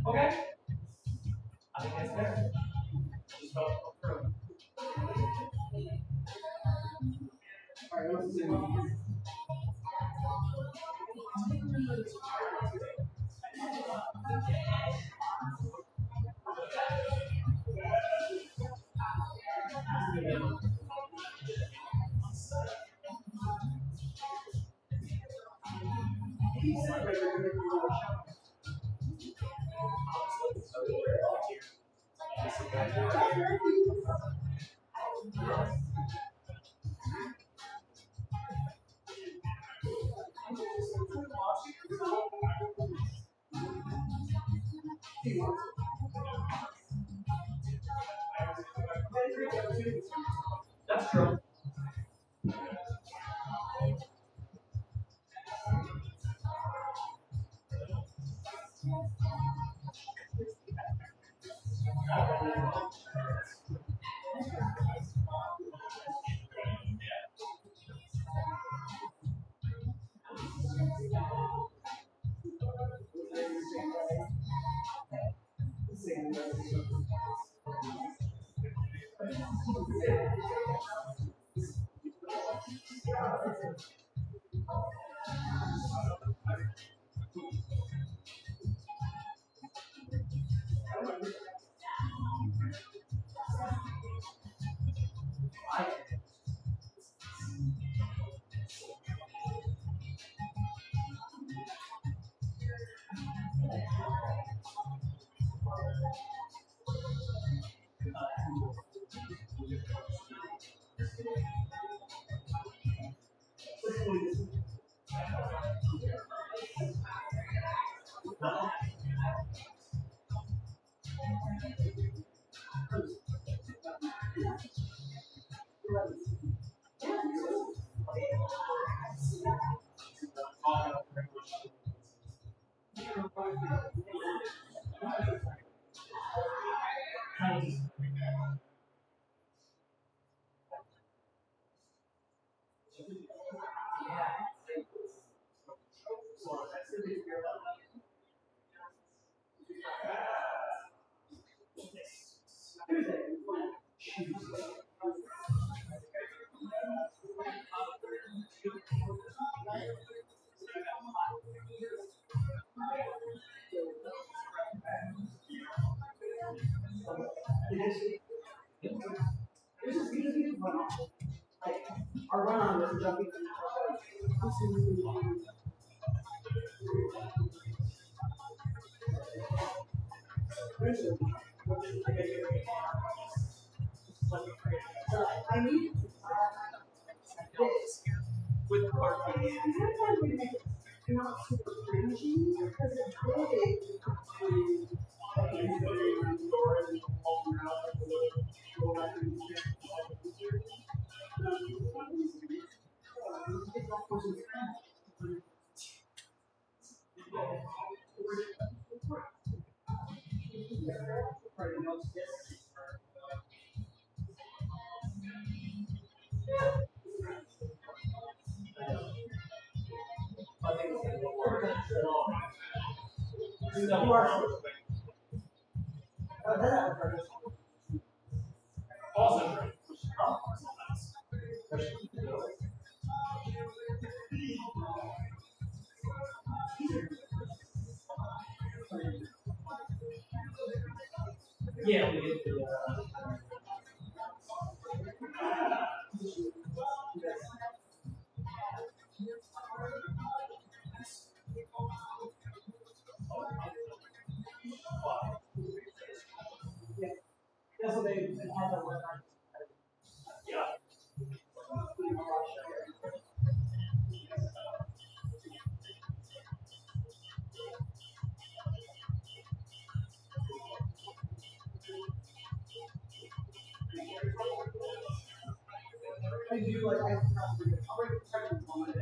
Okay. I think that's fair. Just don't go through. Alright, let's see. That's true. Our run on this jumping. I need this with parking. Sometimes we make it not super cringy because it's really awesome. Yeah, we did. That's what they had that one night. Yeah. I do like I have to already practice on it.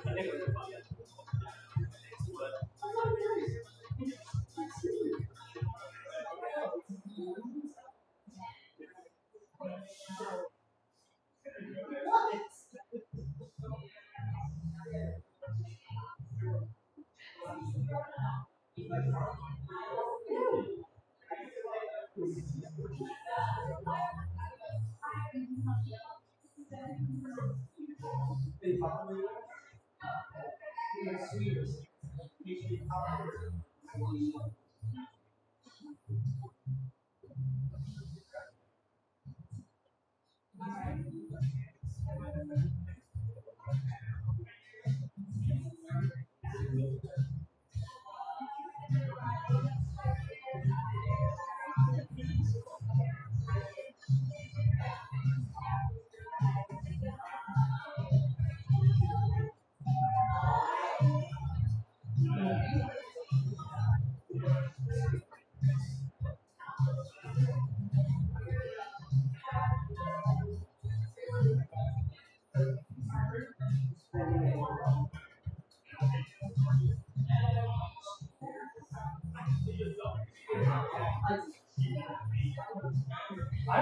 I think we're fun. I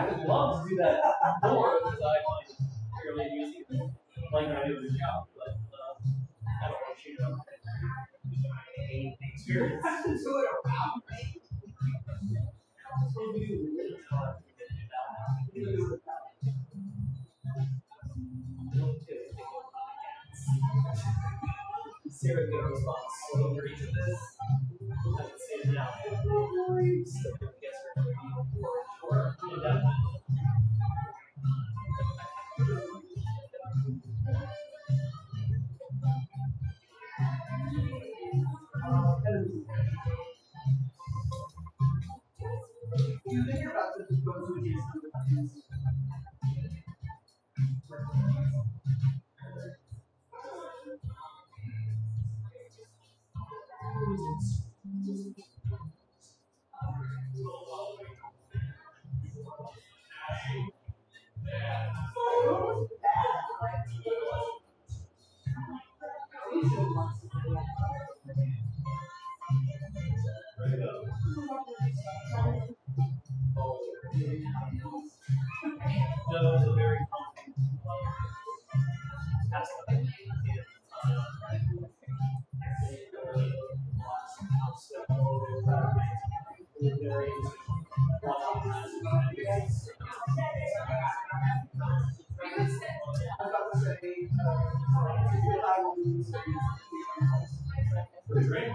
would love to do that more because I find it fairly easy. Like when I do the job, but I don't want you to experience. Sarah, get a response for each of this. I can say it now. So I guess we're going to be short and indefinite. You think about the disposal No, it's a very aspect. Great.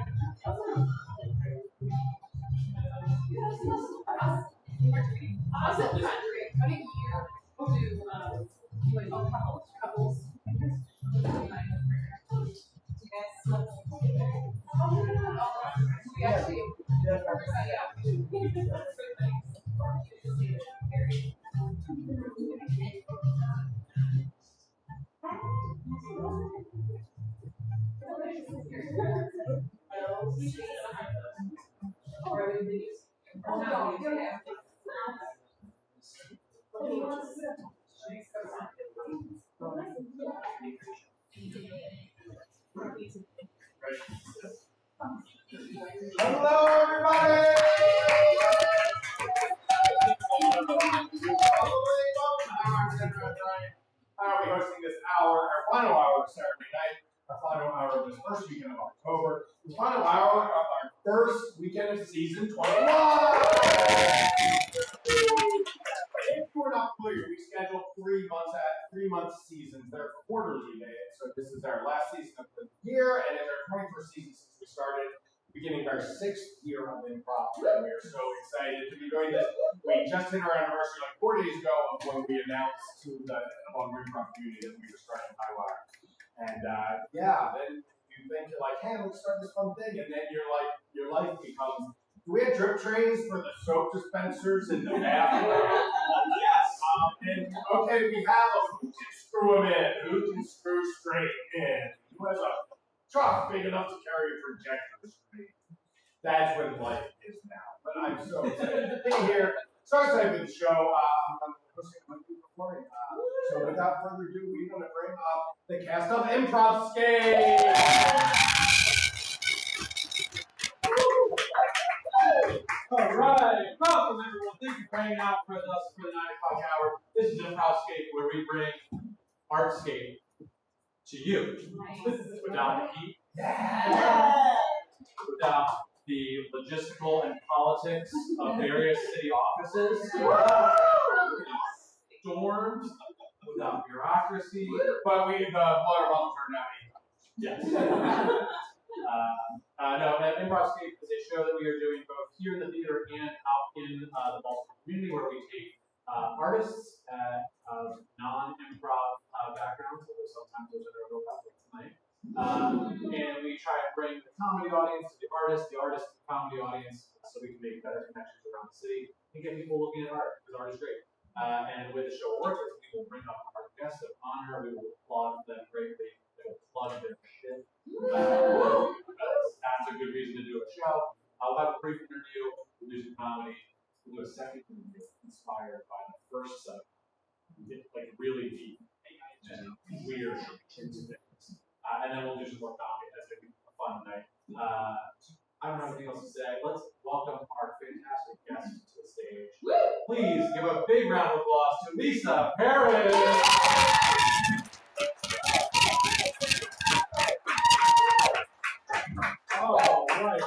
Hello, everybody! I'll be hosting this hour, our final hour of Saturday night, our final hour of this first weekend of October, the final hour of our first weekend of season 21! If we're not clear, we schedule 3 month seasons. They're quarterly days, so this is our last season of the year, and it's our 21st season since we started. Beginning our 6th year of improv, and we are so excited to be doing this. We just hit our anniversary like 4 days ago of when we announced to the Baltimore improv community that we were starting Highwire. And then you think you're like, hey, let's start this fun thing, and then you're like, your life becomes, do we have drip trays for the soap dispensers in the bathroom? Yes. And okay, we have them. Who can screw them in? Who can screw straight in? Who has a truck big enough to carry a projector screen? That's what life is now. But I'm so excited to be here. So excited for the show. I'm hosting my people morning. So without further ado, we want to bring up the cast of ImprovScape. All right, welcome everyone. Thank you for hanging out with us for the 9 o'clock hour. This is ImprovScape, where we bring Artscape to you without the heat, without the logistical and politics of various city offices. Storms, without bureaucracy. But the water bubbles are now Yes. No, ImprovScape is a show that we are doing both here in the theater and out in the Baltimore community, where we take artists of non-improv backgrounds, although sometimes those are real topics tonight. And we try to bring the comedy audience to the artist to the comedy audience, so we can make better connections around the city and get people looking at art, because art is great. And with the show works, we will bring up our guests of honor, we will applaud them greatly, they will plug their shit. That's a good reason to do a show. I'll have a brief interview, we'll do some comedy, we'll do a second interview inspired by the first set, like really deep and weird into things. And then we'll do some more comedy. That's going to be a fun night. I don't have anything else to say. Let's welcome our fantastic guests to the stage. Please give a big round of applause to Lisa Paris. Oh, right.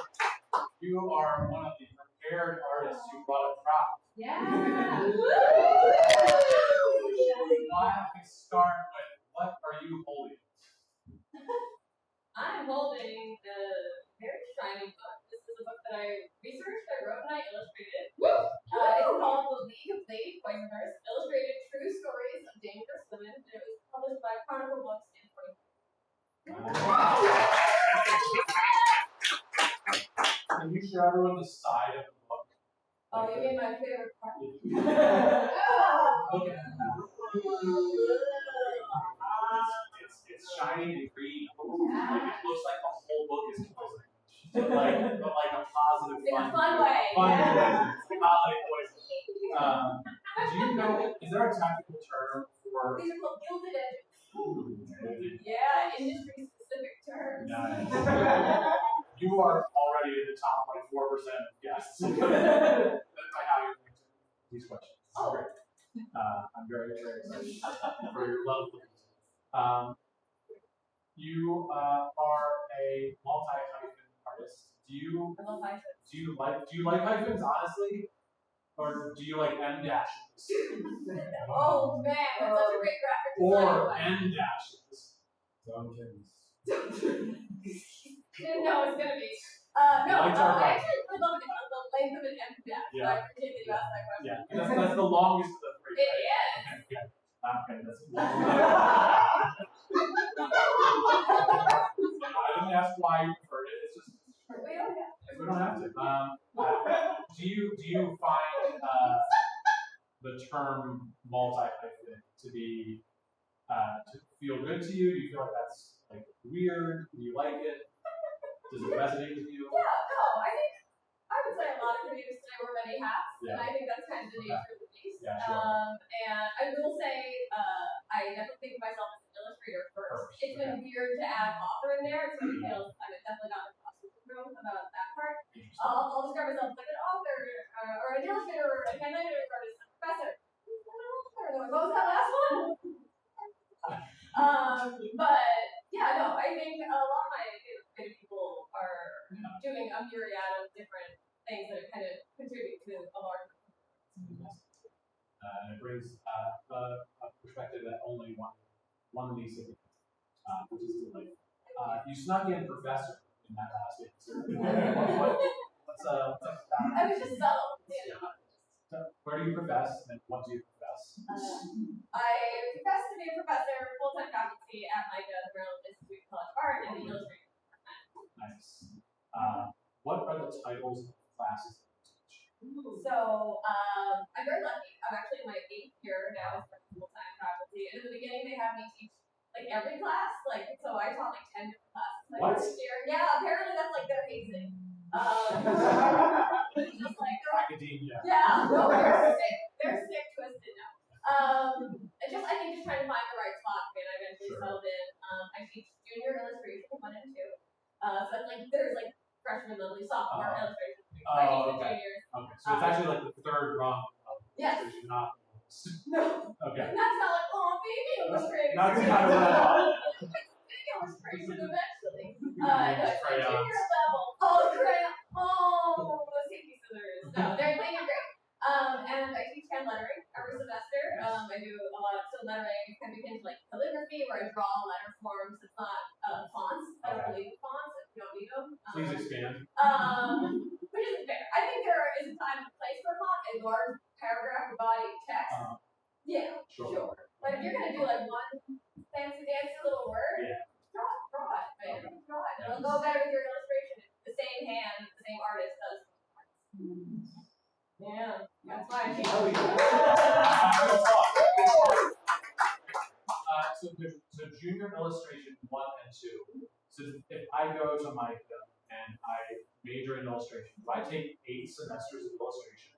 You are one of the prepared artists who brought a prop. Yeah. Why don't we start with what are you holding? I'm holding a very shiny book. This is a book that I researched, I wrote, and I illustrated. It's called The League of Lady Poisoners, Illustrated True Stories of Dangerous Women, and it was published by Chronicle Books in 2020. Can you show everyone the side of the book? Oh, you mean my favorite part? Look at that. It's shiny and green. Like it looks like the whole book is poison. But like a positive, In a fun way. Fun Yeah. poison. Holiday poison. Do you know? Is there a technical term for? These are called gilded edges. Ooh, Yeah, industry-specific terms. nice. You are already in the top 24% of guests. That's by how you answer these questions. Oh. Great. I'm very, very excited for your level of You are a multi-hyphen artist. Do you I love hyphens. do you like hyphens, honestly? Or do you like M dashes? Oh man, that's such a great graphic Or design. N dashes? Didn't know it was gonna be. No, Lights are I bright. actually would love the length of an M dash. Yeah. So I appreciate that you asked that question. Yeah, that's the longest of the three. It right? is. Okay, okay, that's long. I didn't ask why you preferred it. It's just We don't have. we don't have to. Do you find the term multi-hyphen to be to feel good to you? Do you feel like that's like weird? Do you like it? Does it resonate with you? Yeah, no, I would say a lot of creators today wear many hats, Yeah. and I think that's kind of the nature of the beast. Yeah, sure. And I will say, I definitely think of myself as an illustrator first. It's been weird to add author in there, so it feels I'm definitely not imposter syndrome about that part. Interesting. I'll describe myself as like an author, or an illustrator, or a handwriter, or a professor. What was that last one? But yeah, no, I think a lot of my creative people are doing a myriad of different things that kind of contribute to a larger. And it brings a perspective that only one Lisa can, which is delightful. You snuck in professor in that last answer. What's up with that? I was just subtle, you know. So, where do you profess and what do you profess? I profess to be a professor, full-time faculty at MICA, the Maryland Institute of College of Art, and the illustration department. Nice. What are the titles of the classes that you teach? So I'm very lucky. I'm actually in my 8th year now as full-time faculty, and in the beginning they had me teach like every class, like so I taught like 10 different classes my What? first year. Yeah, apparently that's like their hazing. Just like Academia. yeah, no, they're sick twisted now. And just I think just trying to find the right spot for me, and I eventually settled in. I teach junior illustration 1 and 2. So it's like there's like freshman, lovely, sophomore illustration. So I teach the Okay. juniors. Okay, so it's actually like the third rung of Yes. illustration, not No. okay. And that's not like, oh, baby illustration. Not the kind of what I thought. Big illustration eventually. Yeah, No, it's like crayons. junior level. Oh, crayon. Oh Please expand. Which isn't fair. I think there is a time and place for font, a large paragraph body text. Yeah, sure. But if you're gonna do like one fancy dancy little word, draw it, man. Draw it. It'll go better with your illustration. The same hand, the same artist does. Yeah, that's why I So junior illustration 1 and 2. So if I go to MICA and I major in illustration, do I take 8 semesters of illustration?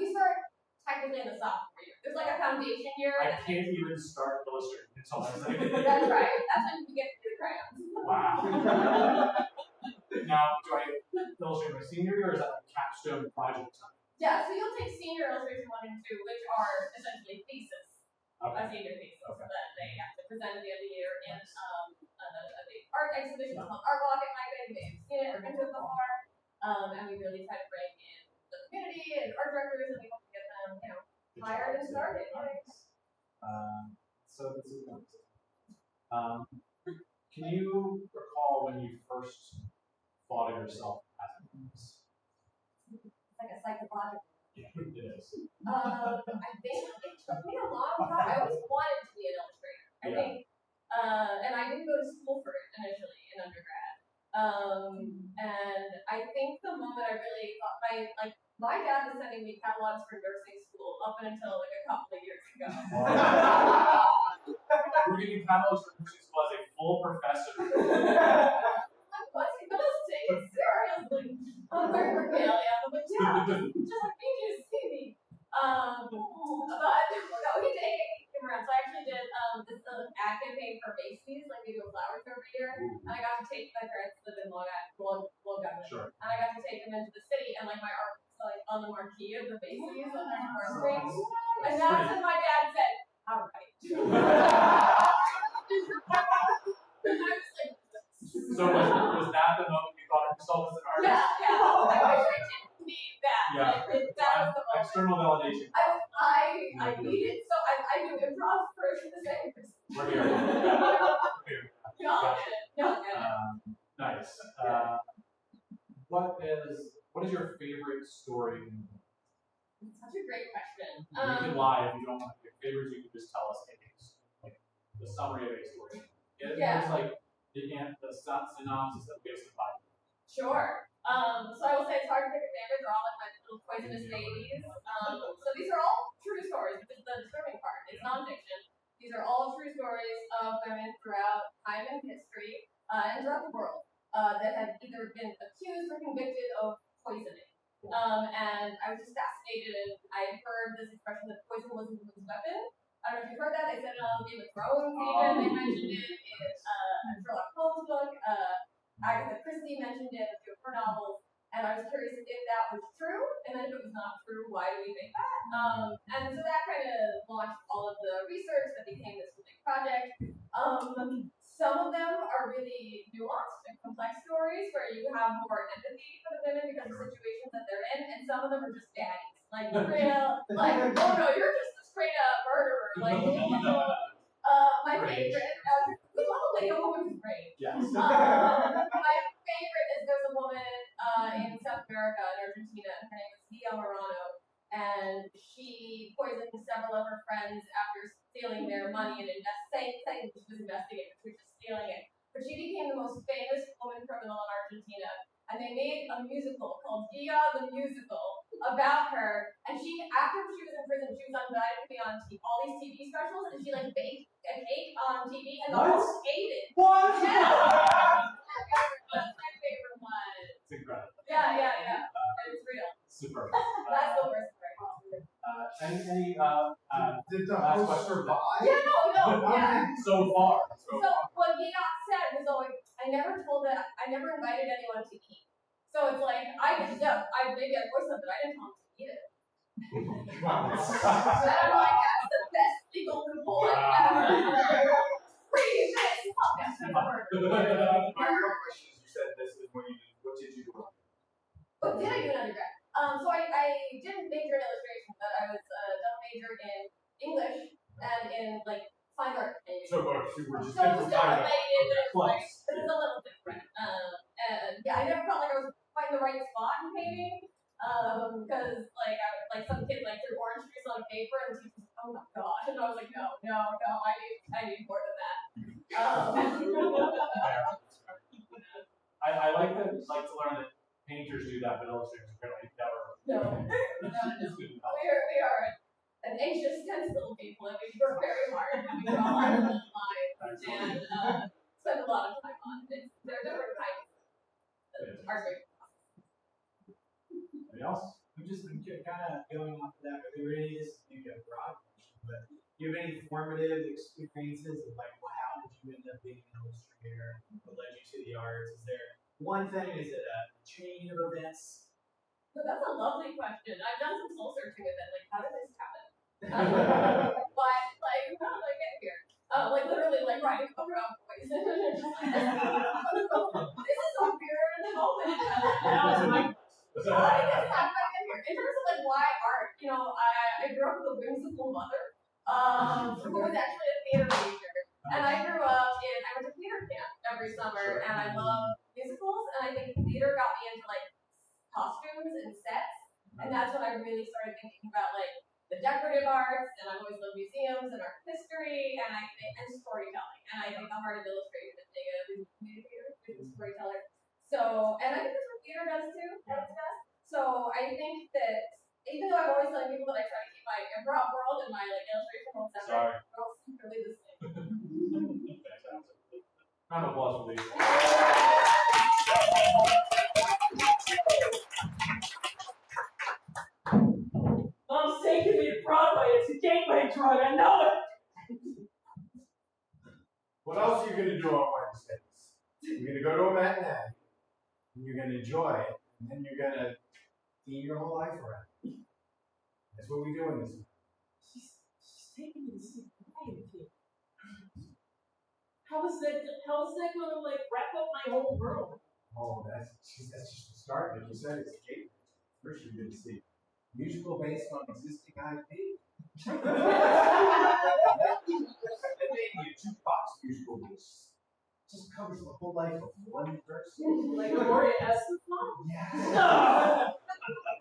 We start technically in the sophomore year. There's like a foundation year. I can't even start illustrating until I'm like. That's right. That's when you get to the crayons. Wow. Now, do I illustrate my senior year, or is that like capstone project time? Yeah, so you'll take senior illustration 1 and 2, which are essentially thesis. Okay. A senior thesis that they have to present at the end of the year in a big art exhibition called Art Walk at MICA. You may have seen it or been to it before. And we really try to bring in the community and art directors, and we hope to get them, hired and started. So this is can you recall when you first thought of yourself as an artist? It's like a psychological. Yeah, it is. I think it took me a long time. I always wanted to be an illustrator. I think, and I didn't go to school for it initially in undergrad. And I think the moment I really thought my dad was sending me catalogs for nursing school up until like a couple of years ago. We're getting catalogs for nursing school as a full professor. What's he gonna say? Seriously. I'm wearing regalia. I'm like, yeah, just like me to see me. But no, he came around. So I actually did this ad campaign for Macy's, like we do a flower show every year. And I got to take my parents live in Long Island. Sure. And I got to take them into the city, and like my art was like on the marquee of the Macy's on their car screens. And that's when my dad said, all right. And I was like, so was that the moment you thought of yourself as an artist? yeah. I wish I didn't need that. Yeah. Like, that was the moment. External validation. I needed, so I do improv for the same reason. We're here. We're here. Y'all get it. Nice. What is your favorite story in the book? It's such a great question. You can lie if you don't want to give favors. You can just tell us like the summary of a story. Yeah. It's like the synopsis of basically 5 minutes. Sure. So I will say it's hard to pick a favorite. They're all like my little poisonous babies. So these are all true stories, which is the disturbing part. It's nonfiction. These are all true stories of women throughout time and history and throughout the world that have either been accused or convicted of poisoning. And I was just fascinated, and I heard this expression that poison was a woman's weapon. I don't know if you've heard that. They said it on Game of Thrones even. They mentioned it in a Sherlock Holmes book. Agatha Christie mentioned it in a few of her novels. And I was curious if that was true, and then if it was not true, why do we think that? And so that kind of launched all of the research that became this big project. Some of them are really nuanced and complex stories where you have more empathy for the women because of situations that they're in, and some of them are just daddies. Like real, like, oh no, you're just a straight up murderer. Like, my favorite, we love a lady, a woman who's brave. Yes. My favorite is there's a woman in South America, in Argentina, and her name is Dia Morano, and she poisoned several of her friends after stealing their money and saying she was investigating, she was just stealing it. But she became the most famous woman criminal in Argentina, and they made a musical called Dia the Musical about her. And she, after she was in prison, she was invited to be on all these TV specials, and she like baked a cake on TV, and the host ate it. What? Yeah. That's my favorite one. It's incredible. Yeah. It's real. Super. That's the worst part. Any Did the last host question? survive? Yeah, no, yeah. So far. So what Gideon said was always, I never invited anyone to eat. So it's like, maybe I voiced something, I didn't tell him to eat it. Wow. And I'm like, that's the best legal loophole I've ever. Free this podcast ever. My real question is, you said this is what did you do? What did I do in undergrad? So I didn't major in illustration, but I was a double major in English and in like fine art. So you were just So it was still different. related, but it was Close. like, it was a little different. I like to learn that painters do that, but illustrators really never. No. We are an anxious, tense little people, and we work very hard, and we draw a lot of lines, and spend a lot of time on it. There are different kinds of art. Anybody else? I'm just kind of going off of that, but there really is maybe a broad question, but do you have any formative experiences of like, well, how did you end up being an illustrator? What led you to the arts? Is there one thing? Is it a chain of events? So that's a lovely question. I've done some soul searching with it, like how did this happen? But like, how did I get here? Like literally like writing a book about voice. This is a weird moment. In terms of like why art, you know, I grew up with a whimsical mother, who was actually a theater major, and I went to theater camp every summer, and I love musicals, and I think theater got me into like costumes and sets, and that's when I really started thinking about like the decorative arts, and I've always loved museums and art history, and storytelling, and I think the heart of illustration is a storyteller. So, and I think that's what theater does too, at its best. So I think that even though I'm always telling people that I try to keep my improv world and my like illustration world separate, we're all secretly the same. Round of applause, please. Mom's taking me to Broadway. It's a gateway drug. I know it. What else are you going to do on Wednesdays? You're going to go to a matinee, and you're going to enjoy it, and then you're going to theme your whole life around it. That's what we do in this. She's taking me to see Brian here. How is that going to like wrap up my whole world? Oh, that's just the start. Like you said, it's a gateway. First, you're going to see musical based on existing IP. Maybe a jukebox musical just covers the whole life of one person. Like Gloria Estefan? Yeah. No.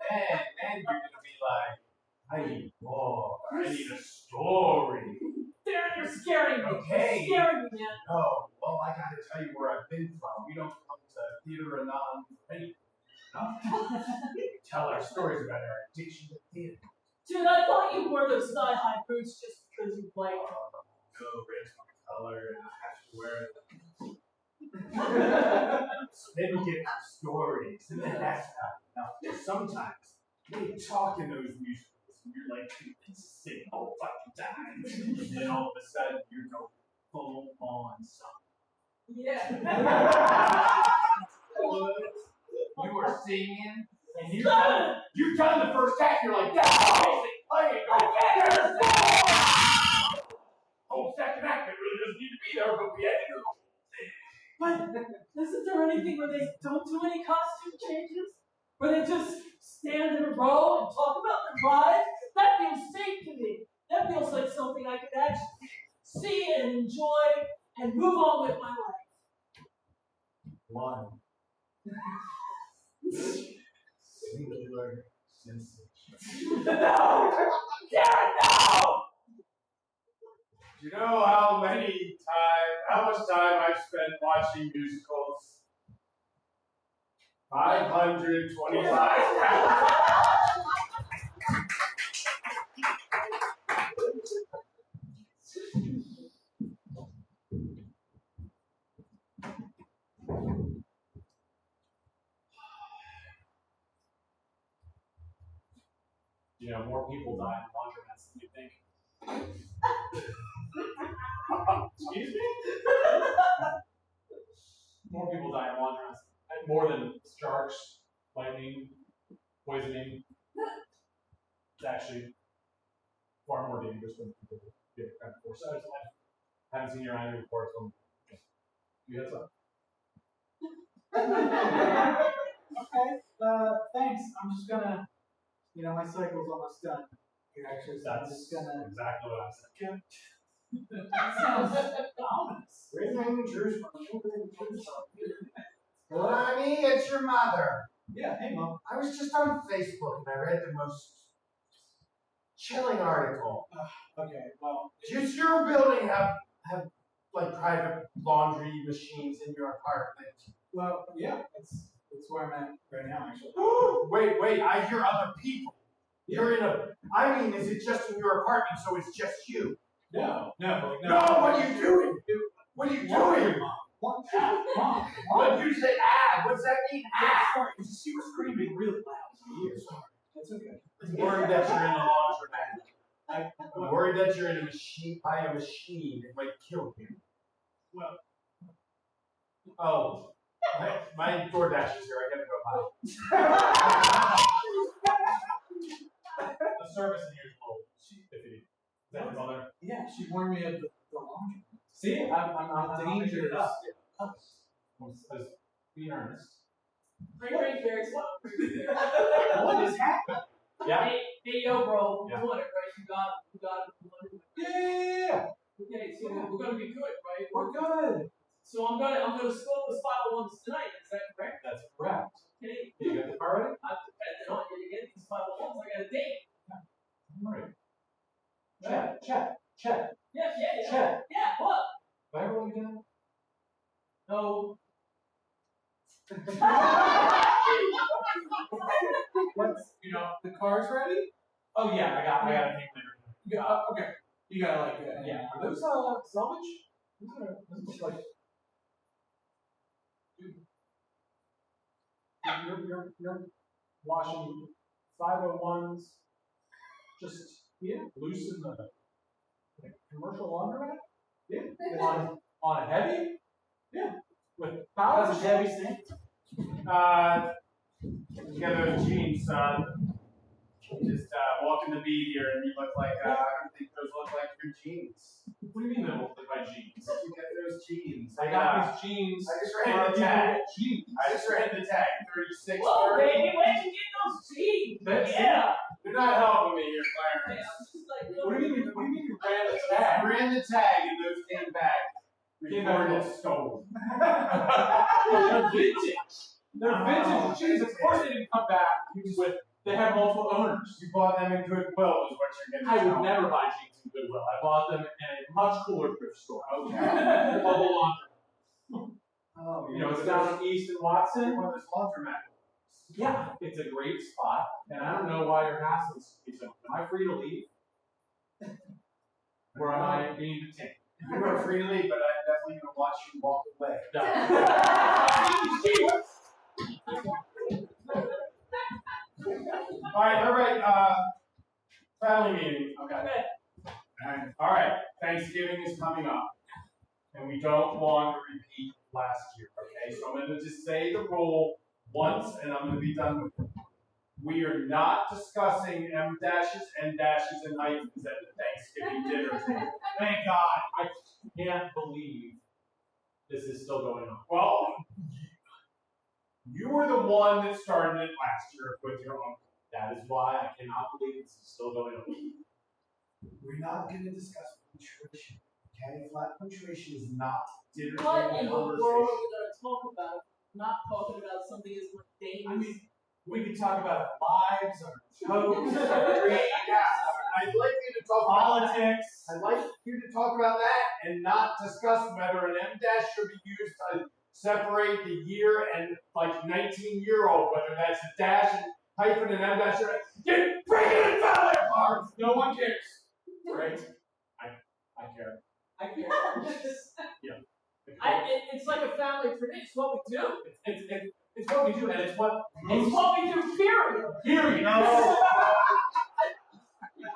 And you're gonna be like, I need more. I need a story. Darren, you're scaring me. Okay. You're scaring me, man. No, well, I gotta tell you where I've been from. We don't come to theater anon for anything. We tell our stories about our addiction to theater. Dude, I thought you wore those thigh-high boots just because you like it. No, red's my color, and I have to wear them. So then we get our stories, and then that's how. Now, sometimes they talk in those musicals, and you're like, sing the whole fucking time. And then all of a sudden, you're going full on something. Yeah. You are singing, and you've done the first act, you're like, that's amazing, play it, go get it! Whole second act, it really doesn't need to be there, but we had to go. But isn't there anything where they don't do any costume changes? Where they just stand in a row and talk about their lives? That feels safe to me. That feels like something I could actually see and enjoy and move on with my life. One. Singular sensation. No! Darren, no! Do you know how much time I've spent watching musicals? 525. You know, more people die in laundromats than you think. Excuse me? More people die in laundromats. More than sharks, lightning, poisoning. It's actually far more dangerous than people give credit for. So I haven't seen your annual report, so just you heads up. Okay, thanks. I'm just gonna, my cycle's almost done. Here, actually, so I'm just gonna. Exactly what I said. That sounds ominous. Everything truth from Honey, it's your mother. Yeah, hey, Mom. I was just on Facebook and I read the most chilling article. Okay, well. Does your building have like private laundry machines in your apartment? Well, yeah, that's where I'm at right now, actually. Wait, I hear other people. You're in a, I mean, is it just in your apartment so it's just you? No. No, what are you doing? What are you doing? Mom. What you say, what's that mean, Sorry, she was screaming really loud. That's okay. I'm worried that you're in the laundromat. I'm worried that you're in a machine, by a machine. It might kill you. Well. Oh, my DoorDash is here. I gotta go buy. The service in here is low. Is that your mother? Yeah, she warned me of the laundry. See, I'm dangerous. Be earnest. Very very slow. What is happening? Yeah. Hey yo, bro. Yeah. You want it, right? You got it. Yeah. Okay, so we're gonna be good, right? We're good. So I'm gonna score those 501s tonight. Is that correct? That's correct. Okay. You got the car ready? I'm depending on you to get these 501s. I got a date. All right. Check. Yeah. Check. Yeah. What? Viral again? No. What's, the car's ready? Oh yeah, I got a name later. Okay. You gotta like, Yeah. Are those salvage? Those look like. You're washing 501s just loose in the commercial laundromat? Yeah. On a heavy? Yeah. With power. How's a heavy stand? You got those jeans, son. Just walking the beat here, and you look like I don't think those look like your jeans. What do you mean they look like my jeans? You got those jeans. I got these jeans. I just ran the tag. Jeans. I just ran the tag. 36. Whoa, 30. baby, where'd you get those jeans? That's- Yeah. You're not helping me here, Hey, Clarence. I'm just like, What do you mean? What do you mean you ran the I tag? ran the tag, and those came back. Came back Reported what? stolen. They're vintage. They're vintage jeans. Of course they didn't come back with. They have multiple owners. You bought them in Goodwill, is what you're getting. I would never buy jeans in Goodwill. I bought them in a much cooler thrift store. Okay. Bubble laundry. Oh, It's down on East and Watson. One of those laundromat. Yeah, it's a great spot, and I don't know why you're hassling me. So, am I free to leave? Or am I being detained? You are free to leave, but I'm definitely going to watch you walk away. All right, everybody, family meeting. Okay. All right, Thanksgiving is coming up, and we don't want to repeat last year, okay? So I'm going to just say the rule once, and I'm going to be done with it. We are not discussing M dashes, N dashes, and hyphens at the Thanksgiving dinner table. Thank God. I can't believe this is still going on. Well, you were the one that started it last year with your uncle. That is why I cannot believe this is still going on. We're not going to discuss punctuation. Okay? Flat punctuation is not dinner What table in the world conversation. are we gonna talk about? Not talking about something as mundane. I mean, we could talk about our lives, our hopes, our dreams, I'd like you to talk about politics. I'd like you to talk about that and not discuss whether an M dash should be used to separate the year and like 19-year-old, whether that's a dash and hyphen and M dash. Get bring it in family parts. No one cares, right? I care. I can't. Yeah. It's like a family tradition. It's what we do. It's what we do, and it's what It's what we do, period. Period. No.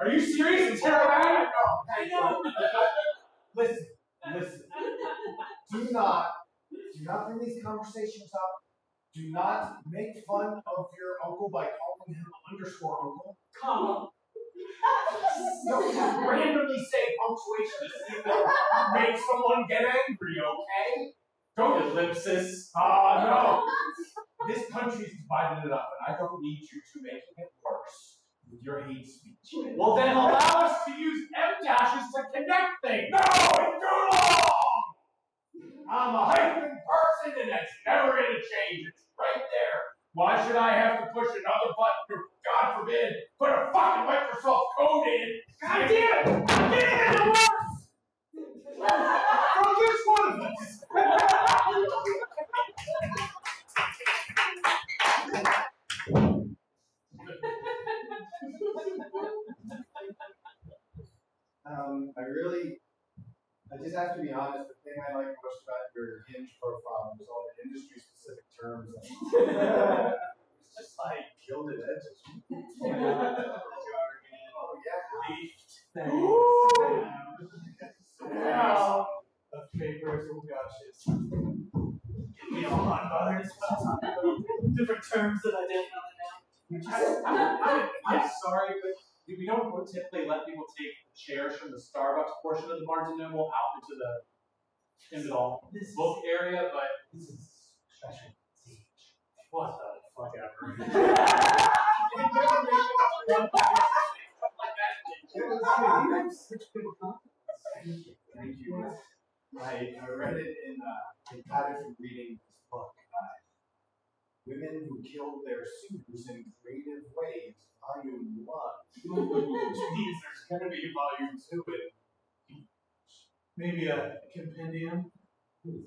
Are you serious? It's terrible. I know. Listen. Do not bring these conversations up. Do not make fun of your uncle by calling him underscore uncle. Comma. Don't just randomly say punctuation to see if it makes someone get angry, okay? Don't Ellipsis. no. This country's divided it up, and I don't need you to making it worse with your hate speech. Well, then allow us to use M dashes to connect things. No, it's too long! I'm a hyphen person, and that's never gonna change. It's right there. Why should I have to push another button to, God forbid, put a fucking Microsoft code in? God damn it! Get it in the works! Forget just have to be honest. The thing I like most about your Hinge profile is all the industry-specific terms. It's just like gilded edges. Oh yeah. Wow. Of papers and gushes. Give me all my butters. Different terms that I didn't know. I'm sorry, but we don't typically let people take chairs from the Starbucks portion of the Barnes and Noble out into the book area, but This is special. what the fuck ever. Thank you. I read it in I got it from reading this book. Women Who Killed Their Suitors in Creative Ways, Volume 1. Which means there's going to be Volume 2 in. Maybe a compendium. Could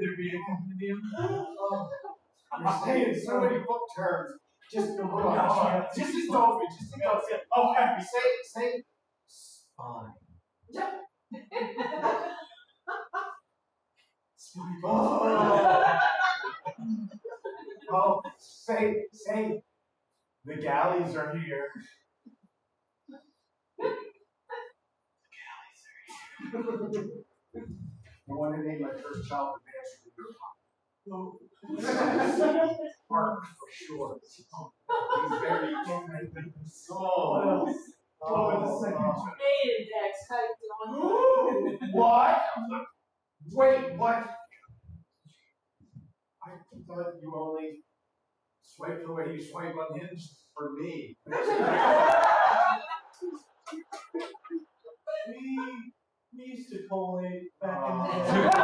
there be a compendium? You're saying so many book terms. Just hold on. Just indulge me. Just indulge me. Oh, happy. Say spine. Oh, say the galleys are here. I want to name my first child Mark for sure. He's very Hey, Dex, how you doing? What? Wait, what? I thought you only swiped the way you swipe on Hinge for me. We used to collate back in the day.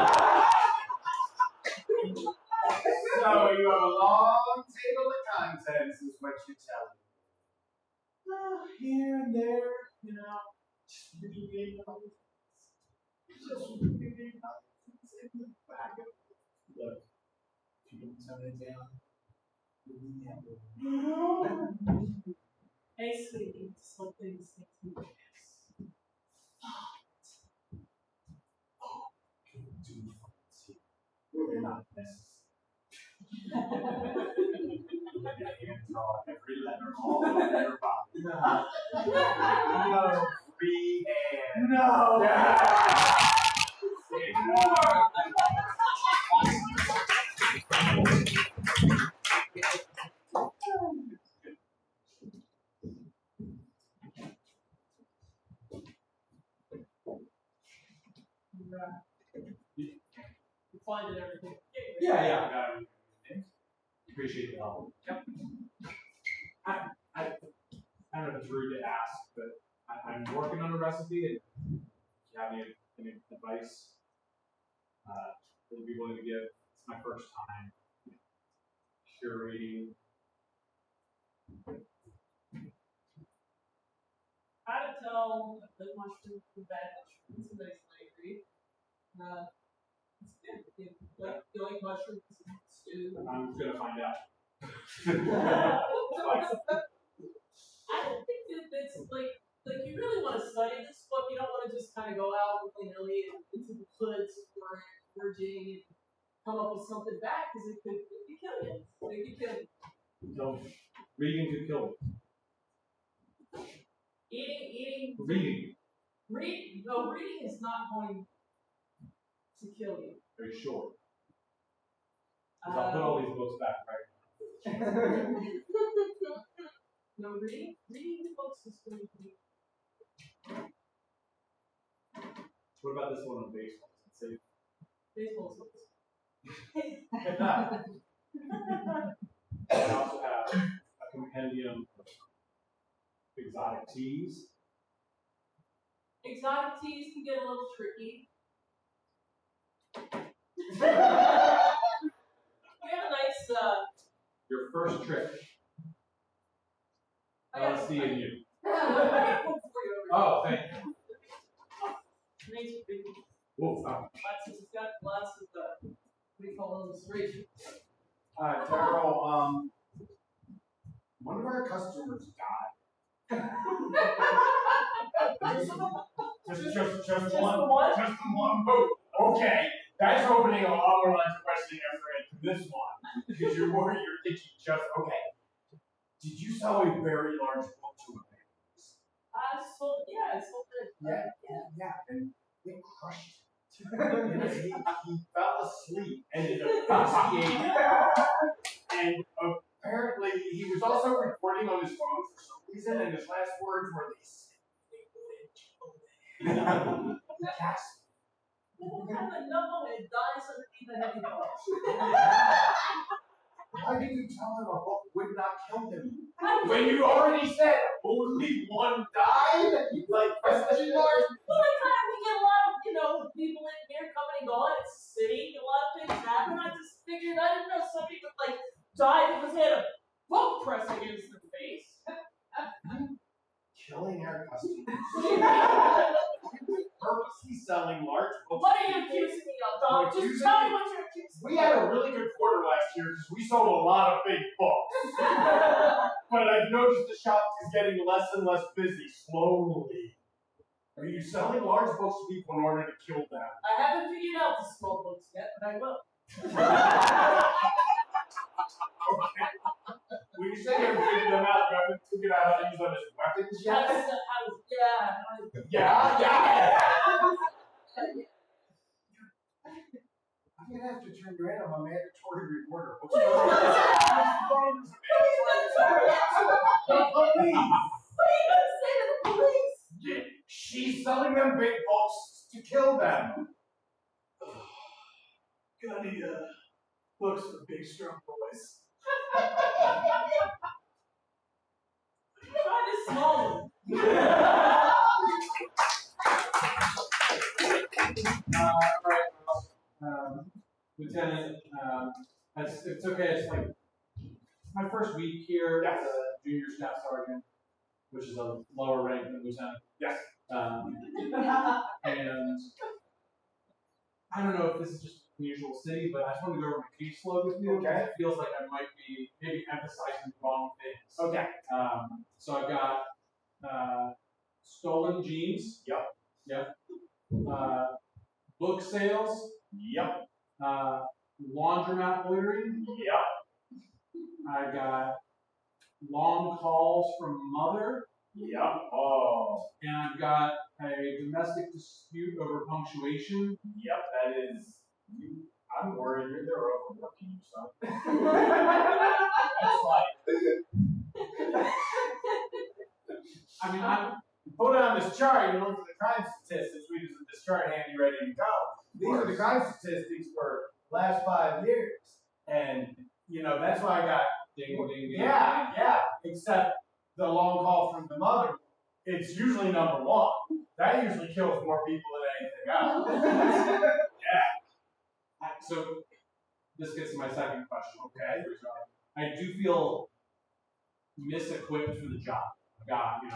So you have a long table of contents, is what you tell me. Here and there, you know, just video game novels. Just video game novels in the back of. Look, if you don't tone it down, you'll be happy. Hey, sweetie, something's making me kiss. You're not necessary. Draw every letter all over your body. No. Freehand. No! Yeah. You find it everything. Yeah. Appreciate the help. Yep. I don't know if it's rude to ask, but I'm working on a recipe, and if you have any advice that you'd be willing to give, it's my first time curating. How to tell a good mushroom from bad mushroom? It's a nice agree. It's good. You like mushrooms stew? I'm gonna find out. I don't think that it's like you really want to study this book. You don't want to just kind of go out willy-nilly into the woods foraging and come up with something back, because it could kill you. It could kill you. So, reading could kill me. Eating. Reading. No, reading is not going to kill you. Are you sure? Because I'll put all these books back right No, reading the books is going to be. What about this one on baseball? Say Baseball is I also have a compendium of exotic teas. Exotic teas can get a little tricky. We have a nice. Your first trip. LSD and you. I got one for you over Oh, thank you. here. Nice big. Whoa, It's got lots of what do you call illustration. Daryl, one of our customers died. Just the one. one? Just the one vote. Okay, that's opening a lot more lines of questioning after I get to this one. Because you're worried, you're thinking just, okay, did you sell a very large book to a man? I sold it. Yeah, and it crushed him. he fell asleep and it asphyxiated. And apparently, he was also recording on his phone for some reason, and his last words were, they said, yes. What kind of number it dies underneath the heavy box? Why did you tell him a book would not kill him? I When you already said only one died? Like, question mark? Well, we get a lot of, people in here coming and going. It's a city. A lot of things happen. I just figured, I didn't know somebody would, die because they had a book press against their face. Killing our customers. Purposely selling large books. What are you accusing me of, Dom? Just tell me what you're accusing We had a really good quarter last year because we sold a lot of big books. But I've noticed the shop is getting less and less busy, slowly. Are you selling large books to people in order to kill them? I haven't figured out the small books yet, but I will. Okay. When you say you haven't figured them out, you haven't figured out how to use them as weapons yet? Yeah. I'm gonna have to turn you in. I'm a mandatory reporter. What's going on? The police! What are you going to say to the police? Yeah, she's selling them big books to kill them. Gonna need books for big, strong boys. Try this small one. Lieutenant, it's okay. It's my first week here as a junior staff sergeant, which is a lower rank than lieutenant. Yes. And I don't know if this is just an unusual city, but I just want to go over my caseload with you. Okay. It feels like I might be maybe emphasizing the wrong things. Okay. So I've got stolen jeans. Yep. Book sales. Yep. Laundromat loitering. Yep. I got long calls from mother. Yep. Oh. And I've got a domestic dispute over punctuation. Yep. That is. I'm worried they're overworking you, son. That's I mean, I'm put it on this chart. You look at the crime statistics. We just have this chart handy, ready to go. These are the crime statistics for last 5 years, and that's why I got ding, ding, ding. yeah. Except the long call from the mother, it's usually number one. That usually kills more people than anything else. So this gets to my second question. Okay. I do feel misequipped for the job. I got my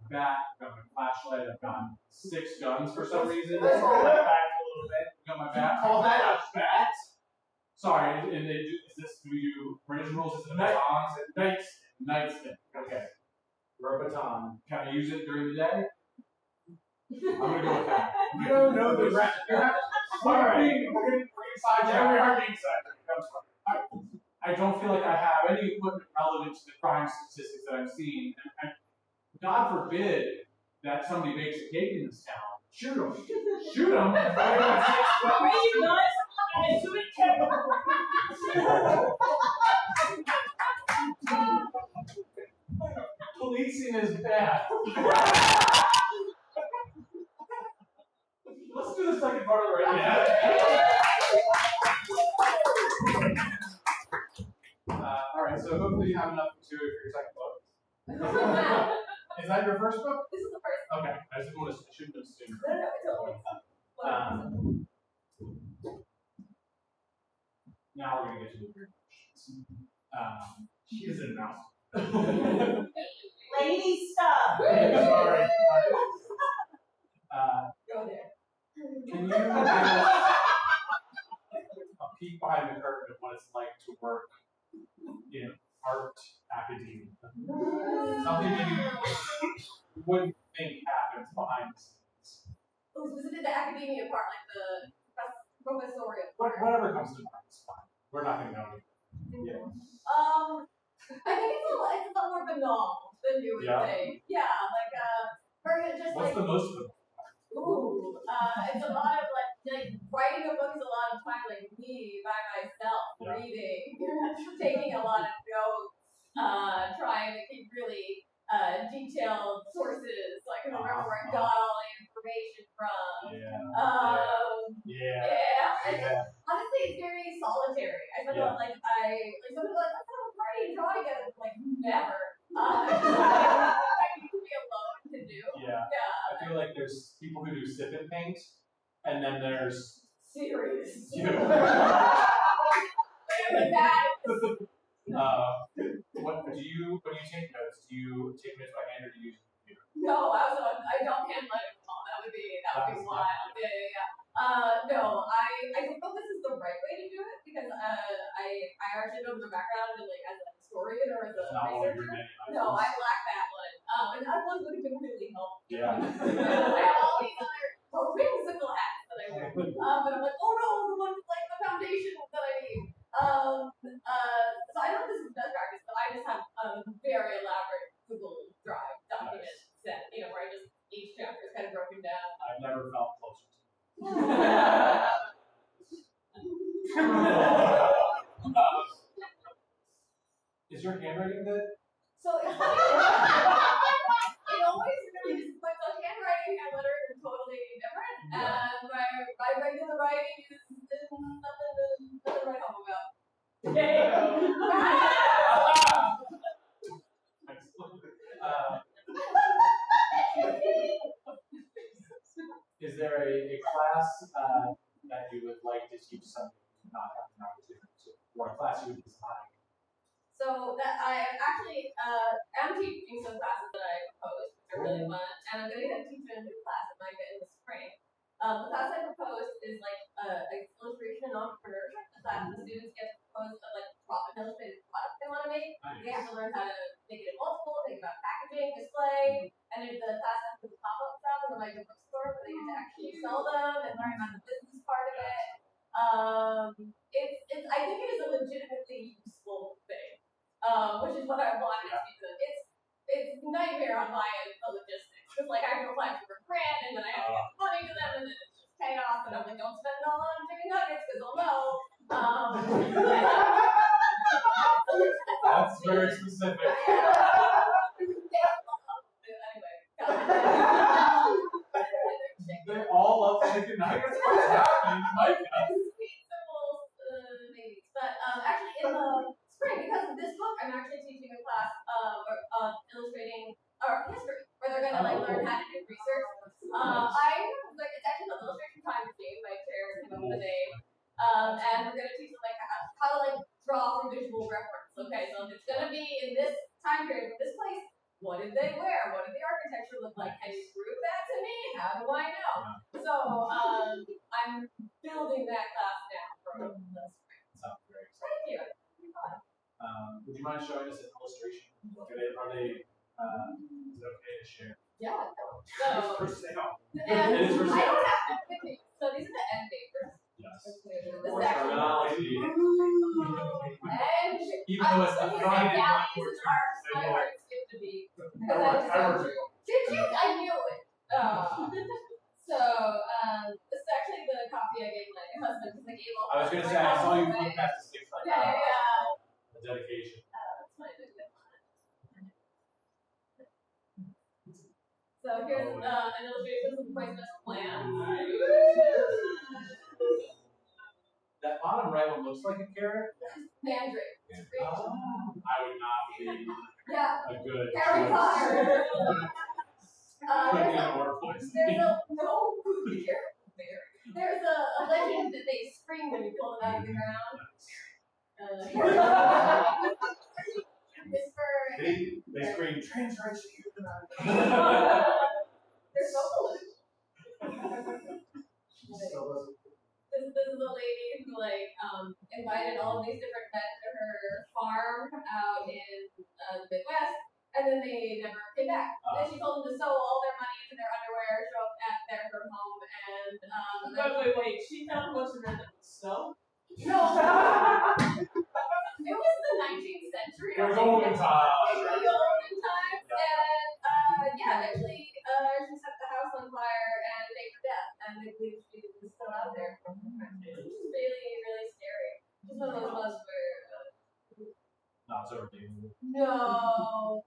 bat, I've got my flashlight, I've got 6 guns for some reason. Let's roll that back a little bit. I've got my bat. Call that a bat? Sorry, and do we do British rules? Is it batons? Nightstick. Okay. Or a baton. Can I use it during the day? I'm gonna go with that. You don't know the rest. Alright, we're getting sidetracked. Yeah, we are getting sidetracked. I don't feel like I have any equipment relevant to the crime statistics that I'm seeing. And God forbid that somebody bakes a cake in this town. Shoot them. Shoot them. Hey, you guys, I do it Policing is bad. Let's do the second part of it right now. Alright, so hopefully you have enough material for your second book. Is that your first book? This is the first. Okay, I shouldn't have assumed. No, Now we're gonna get to the weird questions. She is a mouse. Lady stuff. Sorry. Go there. Can you give us a peek behind the curtain of what it's like to work in art academia? Something that you wouldn't think happens behind the scenes. specifically the academia part, like the professorial part. Whatever comes to mind is fine. We're not going to know. Yeah. I think it's a lot more banal than you would think. Yeah, like just What's like the most of them? it's a lot of like writing a book is a lot of time like me by myself reading, taking a lot of notes, trying to keep really detailed sources so I can remember where I got all the information from. Honestly, it's very solitary. I feel like some people are like, let's have a party and draw together. Like never. I need to be alone to do. I feel like there's people who do sip and paint, and then there's serious. You. What do you when you take notes? Do you take notes by hand or do you use a computer? No, I don't handwrite them all. That would be wild. No, I don't know if this is the right way to do it because I actually don't have a background in like as a historian or as a researcher. No, I lack that one. And that one would have been really helpful. I have all these other whimsical hats that I wear. But I'm like, oh no, the one with like the foundation that I need. So I don't know if this is best practice, but I just have a very elaborate Google Drive document set, where I just each chapter is kind of broken down. I've never felt closer to Is your handwriting good? So it's funny. It always really is, but the handwriting and lettering are totally different. And my regular writing is nothing to write home about. Is there a class that you would like to teach something you not have an opportunity to, or a class you would design? So that I actually am teaching some classes that I proposed, which are really fun, and I'm going to teach a new class that might get in the spring. The class I proposed is like illustration and entrepreneurship. The class the students get to propose an illustrated product they want to make. Nice. They have to learn how to make it multiple, think about packaging, display, and then the class has to pop-up shop in like a bookstore where they get to actually sell them and learn about the business part of it. I think it is a legitimately useful thing, which is what I wanted to do. It's nightmare on my end, the logistics. Because I have to apply for a grant, and then I have to get money to them, and then it's just chaos, and I'm like, don't spend it all on chicken nuggets, because they'll know. That's very specific. They all love chicken nuggets? What's happening? But actually in the spring, because of this book, I'm actually teaching a class illustrating history, where they're gonna learn how to do research. It's actually the illustration time machine. My chair came up with the name, and we're gonna teach them how to draw from visual reference. Okay, so if it's gonna be in this time period, in this place, what did they wear? What did the architecture look like? Can you prove that to me? How do I know? So I'm building that class now for the spring. Sounds very exciting. Thank you. Would you mind showing us an illustration? Are they is it okay to share? Yeah. It's for sale. And It is for I sale. don't have to pick these. So these are the end papers. Yes. This More is actually. terminology. And Even though it's the front and not more these are my terms. heart skipped a beat. I worked. Did you? I knew it. So this is actually the copy I gave my husband because I gave all. I was going to say, I saw you flip past the six like Yeah. the dedication. That's my nickname. So here's an illustration of the poisonous plant. That bottom right one looks like a carrot. Mandrake. I would not be Yeah. a good Harry choice. Potter. Put me in workplace. There's a legend that they scream when you pull them out of the ground. Whisper. They scream translation. There's no pollution. This is a lady who invited all of these different men to her farm out in the Midwest, and then they never came back. Then she told them to sew all their money into their underwear, show up at their home, and Wait. She found what's in there that was snow? no, it was the 19th century. It was olden times. It was the olden times, and eventually she set the house on fire and faked her death, and they believe she was still out there. Which is really, really scary. Just one of those ones where. Not so redeemable. No.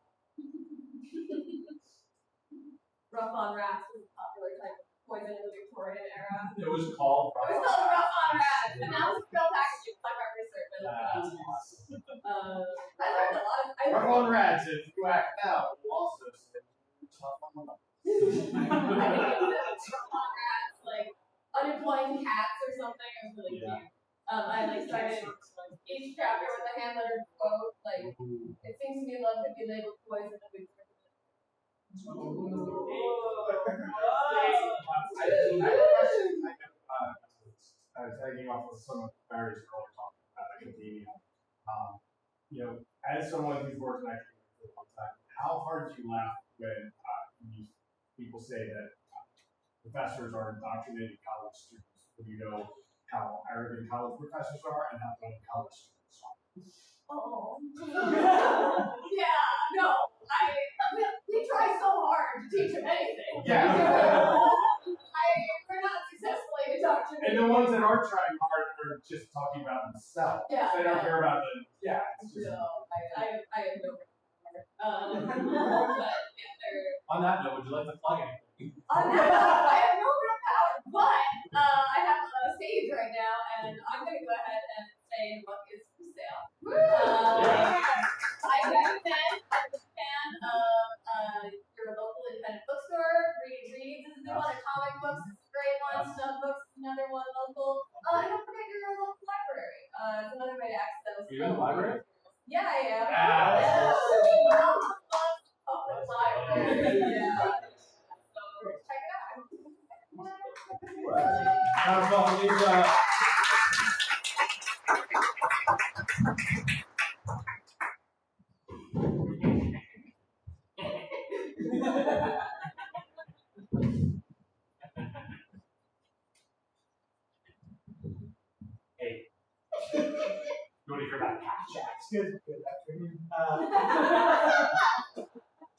Rough on rats was a popular type of poison in the Victorian era. It was called. It was called rough on rats, and that was real packaging. Like our research, I looked it up. I learned a lot. Rough on rats, if you act out, we'll also say tough on them. I think it was rough on rats, like unemployed cats or something. It was really cute. I started each chapter with a hand-lettered quote, like, it seems to me love could be labeled poison and we I have a question, tagging off of some of Barry's earlier talking about academia. As someone who's worked in academia for a long time, how hard do you laugh when people say that professors are indoctrinating college students? Do you know how arrogant college professors are and how dumb college students are? Oh. Yeah, no, we try so hard to teach them anything. Yeah. We're not successfully indoctrinating. And the ones that are trying hard are just talking about themselves. Yeah. They don't care about the, it's just. No, I have no but yeah, they're. On that note, would you like to plug anything? On that note, I have no real power, but I have a stage right now, and I'm going to go ahead and say the book is for sale. I recommend, I'm a fan of your local independent bookstore. Reading Reads is a good one, comic books is a great one, snug books is another one local. And don't forget your local library. It's another way to access those. Are you in the library? Yeah, I am. Yeah. Public library. Yeah. So check it out. Hey. You want to hear about cat jacks? Good afternoon.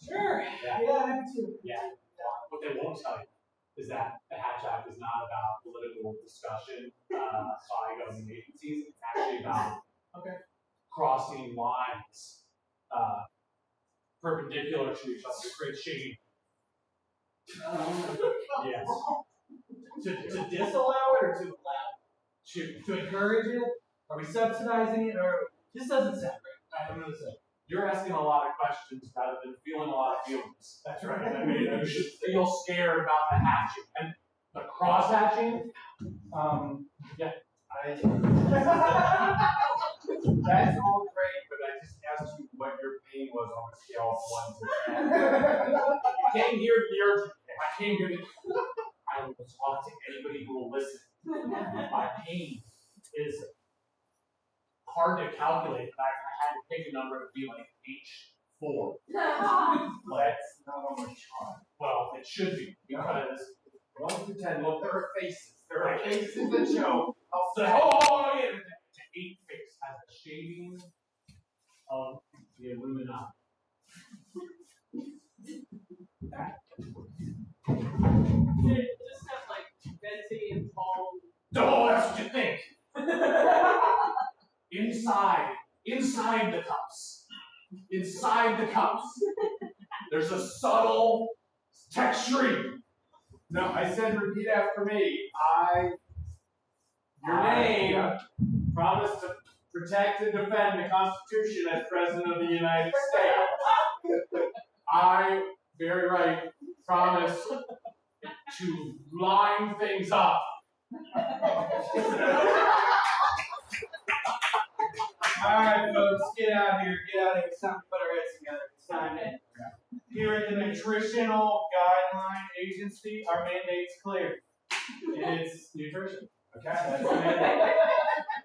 Sure. Yeah. Yeah, I do. Yeah. What they won't tell you is that the Hatch Act is not about political discussion by government agencies. It's actually about crossing lines perpendicular to each other to create shade. Yes. To disallow it or to allow it? To encourage it? Are we subsidizing it? Or this doesn't sound right. I don't understand. You're asking a lot of questions rather than feeling a lot of feelings. That's right. I mean, you should feel scared about the hatching and the cross hatching. That's all great, but I just asked you what your pain was on a scale of 1 to 10. I came here to I will talk to anybody who will listen. My pain is hard to calculate, but I had to pick a number to be like H4. That's not on my chart. Well, it should be, because 1 to 10, look, there are faces. There are faces that show how the sad. whole it's an 8 face has a shading of the Illuminati. It just has like Betsy and Paul. Oh, that's what you think. Inside the cups, there's a subtle texturing. No, I said repeat after me. Your name, promise to protect and defend the Constitution as President of the United States. I, very right, promise to line things up. Alright, folks, get out here. Get out of here. It's time to put our heads together. It's time to. Here at the Nutritional Guideline Agency, our mandate's clear. It's nutrition. Okay? That's the mandate.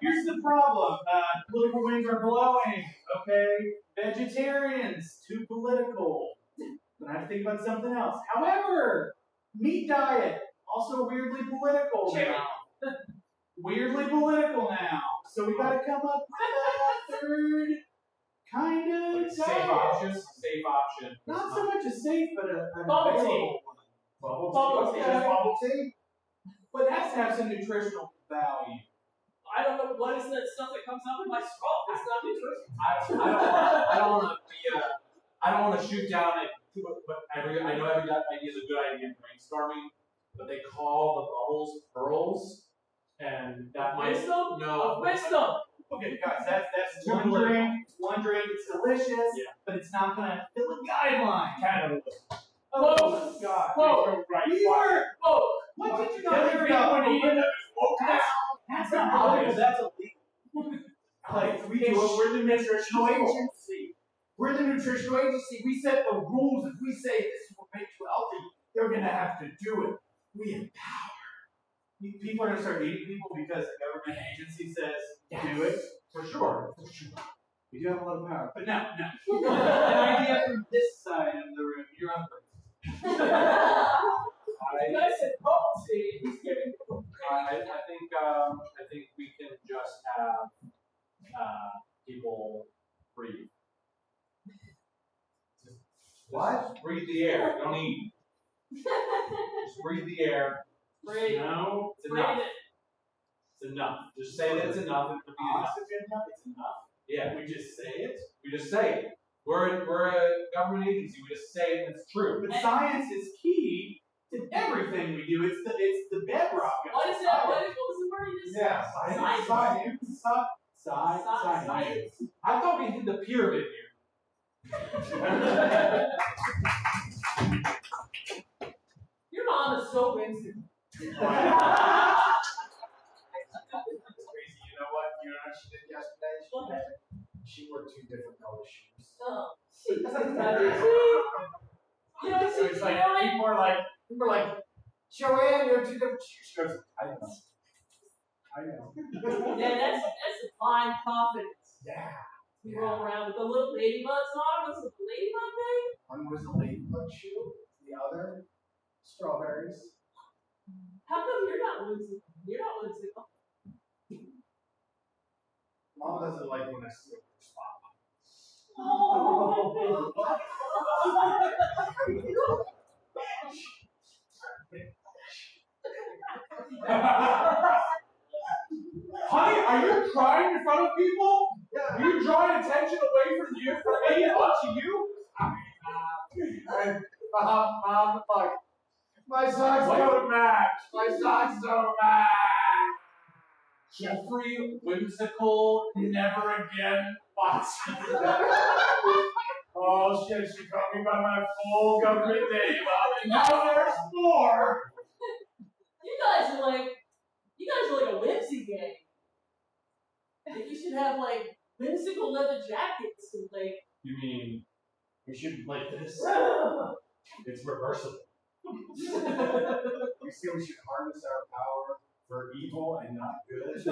Here's the problem. Political winds are blowing. Okay? Vegetarians, too political. Gonna have to think about something else. However, meat diet, also weirdly political Cherry. now. Weirdly political now. So we gotta come up with a third kind of Like safe option. Safe option. Not so much a safe, but an Bubble available tea. one. Bubble tea. Okay. Bubble tea? But it has to have some nutritional value. I don't know what is that stuff that comes up in my straw. It's not nutritious. I don't want to be I don't want to shoot down at but I know every idea is a good idea in brainstorming, but they call the bubbles pearls, and that might Wisdom? no Wisdom. Okay, guys, that's Too one political. drink. One drink. It's delicious, but it's not gonna fill a guideline. Kind of. Oh my God. Whoa. We were. Whoa. What did you There not we hear go. anyone eat? That's That's not political. That's illegal. like we do it. We're the nutritional agency. We're the nutritional agency. We set the rules. If we say this will make you healthy, they're gonna have to do it. We have power. People are gonna start eating people because the government agency says do it. for sure. We do have a lot of power. But no. An idea from this side of the room. You're on first. You guys said bubble tea. He's giving I think we can just have people breathe. What? Just breathe the air. Don't eat. Just breathe the air. Breathe. No, it's Breathe enough. it. It's enough. Just say that it's enough. It could be enough. Oxygen, it's enough. Yeah, We just say it. we just say it. We're a government agency. We just say it and it's true. But science is key to everything we do. It's the bedrock. of What is that? society. What was the word you just Yeah, Science. science. Science. I thought we did the pyramid here. Your mom is so whimsical. It's crazy. You know what? You know what she did yesterday? She wore 2 different color shoes. Oh. So it's like people are like, Joanne, you have 2 different shoes. She goes, I know. Yeah, that's a fine confidence. Yeah. You roll around with the little ladybugs on. Was it the ladybug thing? One was a ladybug shoe, the other strawberries. How come you're not whimsical? You're not whimsical. Mom doesn't like when I steal her spot. Oh. Honey, are you crying in front of people? Are you drawing attention away from you, from me, and watching you? Mom, fuck. My socks don't match. My socks don't match. Jeffrey, whimsical, never again. Watson. Oh shit, she called me by my full government name. And now there's more. You guys are like a whimsy gang. Like you should have like whimsical leather jackets and like. You mean we should like this? It's reversible. You see, we should harness our power for evil and not good.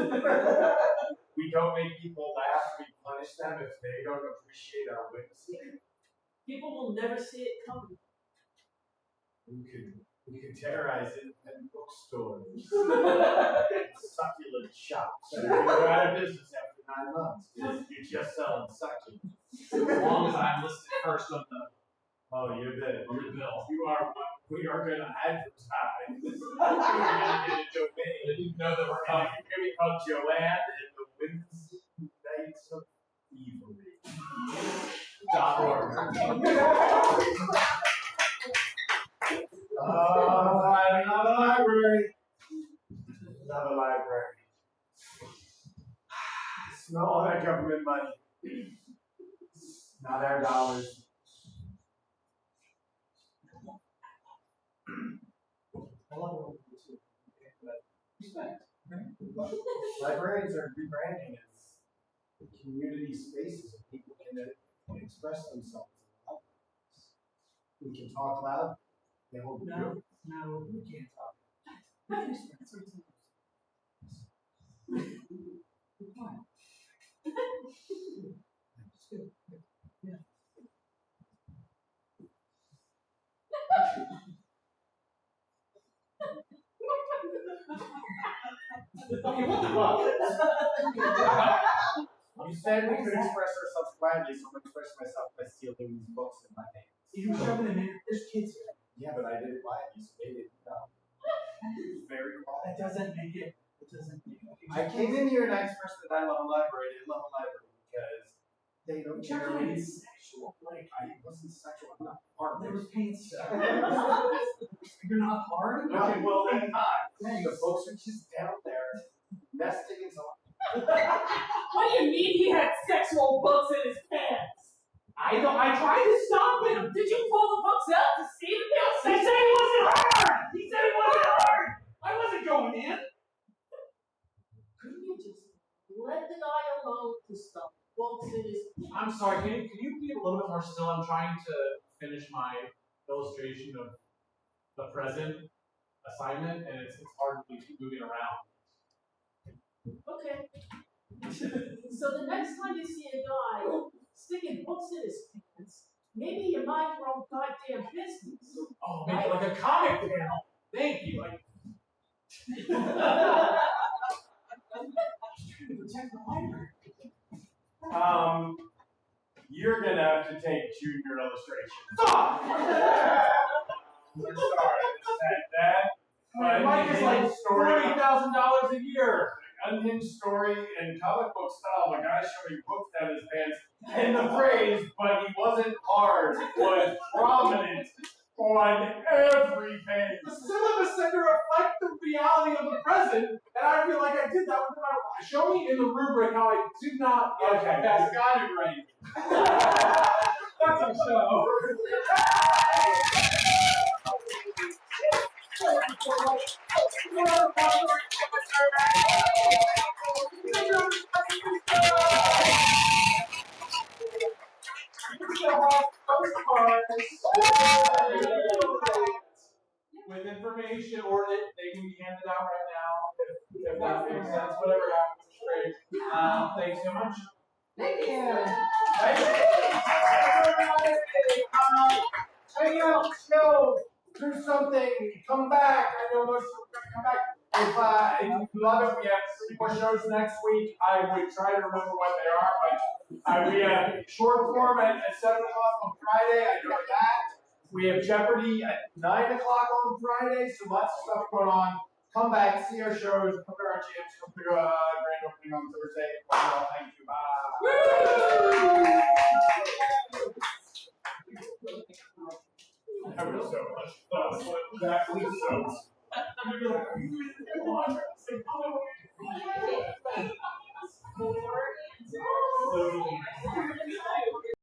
We don't make people laugh, we punish them if they don't appreciate our whimsy. People will never see it coming. We could terrorize independent bookstores. Succulent shops. And we're out of business after 9 months. You're just selling succulents. As long as I'm listed first on the Oh, you're the bill. You are what we are going to advertise. We're going to get a domain. You know that we're And coming. it's going to be called Joanne and the Whimsy Nights of Evilry. .org. Another library. Another library. Smell all that government money. Not our dollars. Librarians are rebranding as community spaces where people can express themselves. We can talk loud. They hold No, we can't talk. Okay, what the fuck? You said we could express ourselves quietly, so I'm expressing myself by stealing these books in my hands. You were shoving them in. There's kids here. Yeah, but I did it quietly, so they didn't know. It was very quiet. That doesn't make it. It doesn't make it. I came in here and I expressed that I love a library. I love a library because they don't You're care kind me. of sexual. Like, I wasn't sexual. I'm not hard. there was paint stuff. You're not hard? Okay, well then not. The books are just down there, nesting in some. What do you mean he had sexual books in his pants? I tried to stop him. Did you pull the books out to see the pills? He said he wasn't hard! He said he wasn't hard! I wasn't going in. Couldn't you just let the guy alone to stuff books in his pants? I'm sorry. Can you be a little bit more still? I'm trying to finish my illustration of the present assignment, and it's hard to keep moving around. Okay. So the next time you see a guy sticking books in his pants, maybe you mind your own goddamn business. Oh, make it like a comic panel. Thank you. Like. Protect the library. You're gonna have to take junior illustration. Fuck! I'm sorry to say that. But Mike is like $40,000 a year. Unhinged story and comic book style. The guy showing books down his pants, and the phrase "but he wasn't hard" was prominent on every page. The syllabus said to reflect the reality of the present, and I feel like I did that with my. Show me in the rubric how I did not get Okay, that. you got it right. That's a show. With information, or they can be handed out right now, if that makes sense. Whatever happens is great. Thanks so much. Thank you. Hang out, chill, do something, come back. I know most of you are gonna come back. If you love it, we have 3 more shows next week. I would try to remember what they are, but we have short form at 7 o'clock on Friday. I know that. We have Jeopardy at 9 o'clock on Friday, so lots of stuff going on. Come back, see our shows, come to our jams, come to grand opening on Thursday. Well, thank you. Bye. That was so much fun. That was so much fun.